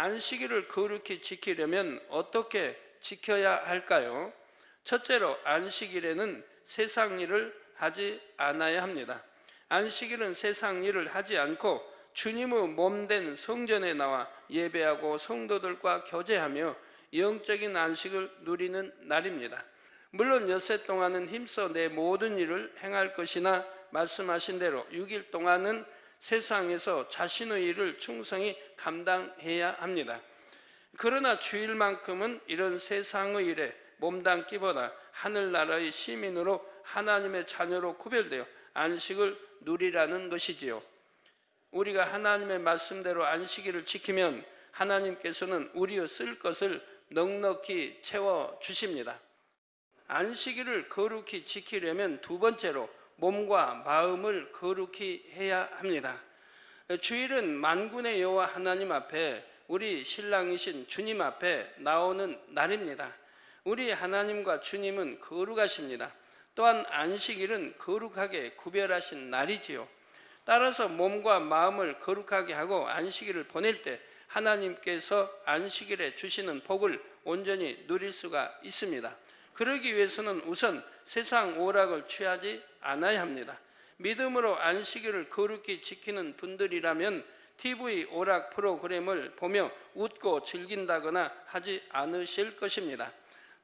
안식일을 거룩히 지키려면 어떻게 지켜야 할까요? 첫째로 안식일에는 세상 일을 하지 않아야 합니다. 안식일은 세상 일을 하지 않고 주님의 몸된 성전에 나와 예배하고 성도들과 교제하며 영적인 안식을 누리는 날입니다. 물론 엿새 동안은 힘써 내 모든 일을 행할 것이나 말씀하신 대로 6일 동안은 세상에서 자신의 일을 충성히 감당해야 합니다. 그러나 주일만큼은 이런 세상의 일에 몸담기보다 하늘나라의 시민으로 하나님의 자녀로 구별되어 안식을 누리라는 것이지요. 우리가 하나님의 말씀대로 안식일을 지키면 하나님께서는 우리의 쓸 것을 넉넉히 채워주십니다. 안식일을 거룩히 지키려면 두 번째로 몸과 마음을 거룩히 해야 합니다. 주일은 만군의 여호와 하나님 앞에 우리 신랑이신 주님 앞에 나오는 날입니다. 우리 하나님과 주님은 거룩하십니다. 또한 안식일은 거룩하게 구별하신 날이지요. 따라서 몸과 마음을 거룩하게 하고 안식일을 보낼 때 하나님께서 안식일에 주시는 복을 온전히 누릴 수가 있습니다. 그러기 위해서는 우선 세상 오락을 취하지 않아야 합니다. 믿음으로 안식일을 거룩히 지키는 분들이라면 TV 오락 프로그램을 보며 웃고 즐긴다거나 하지 않으실 것입니다.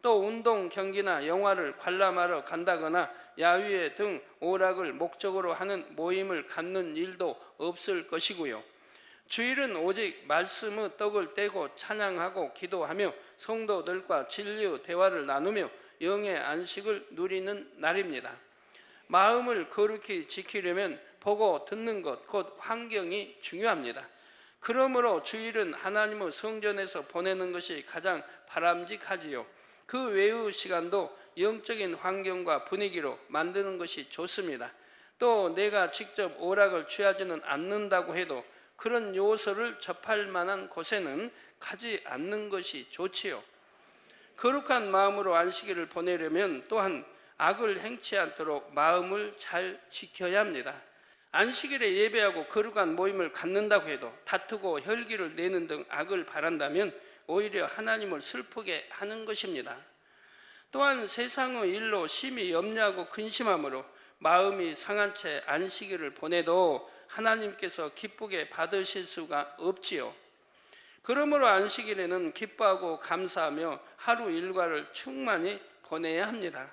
또 운동 경기나 영화를 관람하러 간다거나 야유회 등 오락을 목적으로 하는 모임을 갖는 일도 없을 것이고요. 주일은 오직 말씀의 떡을 떼고 찬양하고 기도하며 성도들과 진리의 대화를 나누며 영의 안식을 누리는 날입니다. 마음을 거룩히 지키려면 보고 듣는 것, 곧 환경이 중요합니다. 그러므로 주일은 하나님의 성전에서 보내는 것이 가장 바람직하지요. 그 외의 시간도 영적인 환경과 분위기로 만드는 것이 좋습니다. 또 내가 직접 오락을 취하지는 않는다고 해도 그런 요소를 접할 만한 곳에는 가지 않는 것이 좋지요. 거룩한 마음으로 안식일을 보내려면 또한 악을 행치 않도록 마음을 잘 지켜야 합니다. 안식일에 예배하고 거룩한 모임을 갖는다고 해도 다투고 혈기를 내는 등 악을 바란다면 오히려 하나님을 슬프게 하는 것입니다. 또한 세상의 일로 심히 염려하고 근심함으로 마음이 상한 채 안식일을 보내도 하나님께서 기쁘게 받으실 수가 없지요. 그러므로 안식일에는 기뻐하고 감사하며 하루 일과를 충만히 보내야 합니다.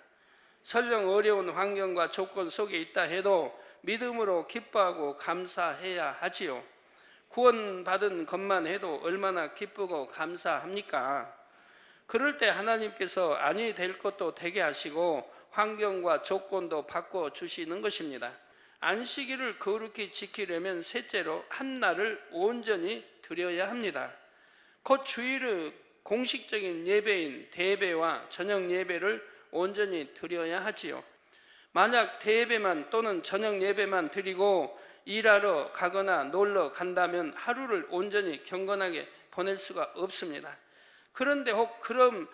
설령 어려운 환경과 조건 속에 있다 해도 믿음으로 기뻐하고 감사해야 하지요. 구원받은 것만 해도 얼마나 기쁘고 감사합니까? 그럴 때 하나님께서 아니 될 것도 되게 하시고 환경과 조건도 바꿔주시는 것입니다. 안식일을 거룩히 지키려면 셋째로 한 날을 온전히 드려야 합니다. 곧 주일의 공식적인 예배인 대예배와 저녁 예배를 온전히 드려야 하지요. 만약 대예배만 또는 저녁 예배만 드리고 일하러 가거나 놀러 간다면 하루를 온전히 경건하게 보낼 수가 없습니다. 그런데 혹 그럼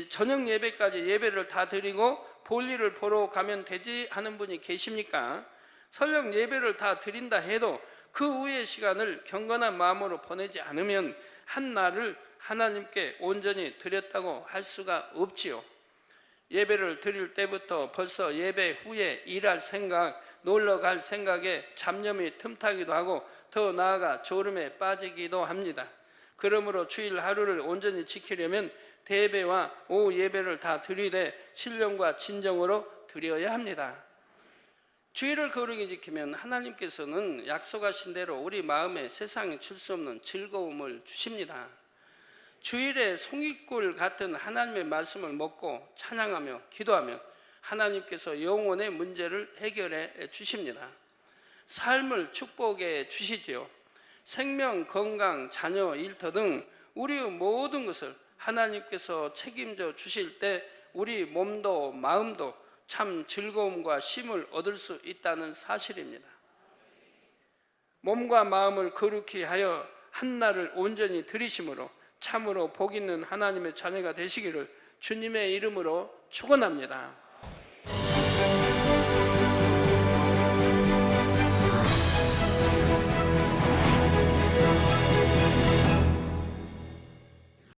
저녁 예배까지 예배를 다 드리고 볼일을 보러 가면 되지 하는 분이 계십니까? 설령 예배를 다 드린다 해도 그 후의 시간을 경건한 마음으로 보내지 않으면 한 날을 하나님께 온전히 드렸다고 할 수가 없지요. 예배를 드릴 때부터 벌써 예배 후에 일할 생각, 놀러 갈 생각에 잡념이 틈타기도 하고 더 나아가 졸음에 빠지기도 합니다. 그러므로 주일 하루를 온전히 지키려면 대예배와 오후 예배를 다 드리되 신령과 진정으로 드려야 합니다. 주일을 거룩히 지키면 하나님께서는 약속하신 대로 우리 마음에 세상에 줄 수 없는 즐거움을 주십니다. 주일에 송이꿀 같은 하나님의 말씀을 먹고 찬양하며 기도하며 하나님께서 영혼의 문제를 해결해 주십니다. 삶을 축복해 주시지요. 생명, 건강, 자녀, 일터 등 우리의 모든 것을 하나님께서 책임져 주실 때 우리 몸도 마음도 참 즐거움과 쉼을 얻을 수 있다는 사실입니다. 몸과 마음을 거룩히 하여 한날을 온전히 드리심으로 참으로 복 있는 하나님의 자녀가 되시기를 주님의 이름으로 축원합니다.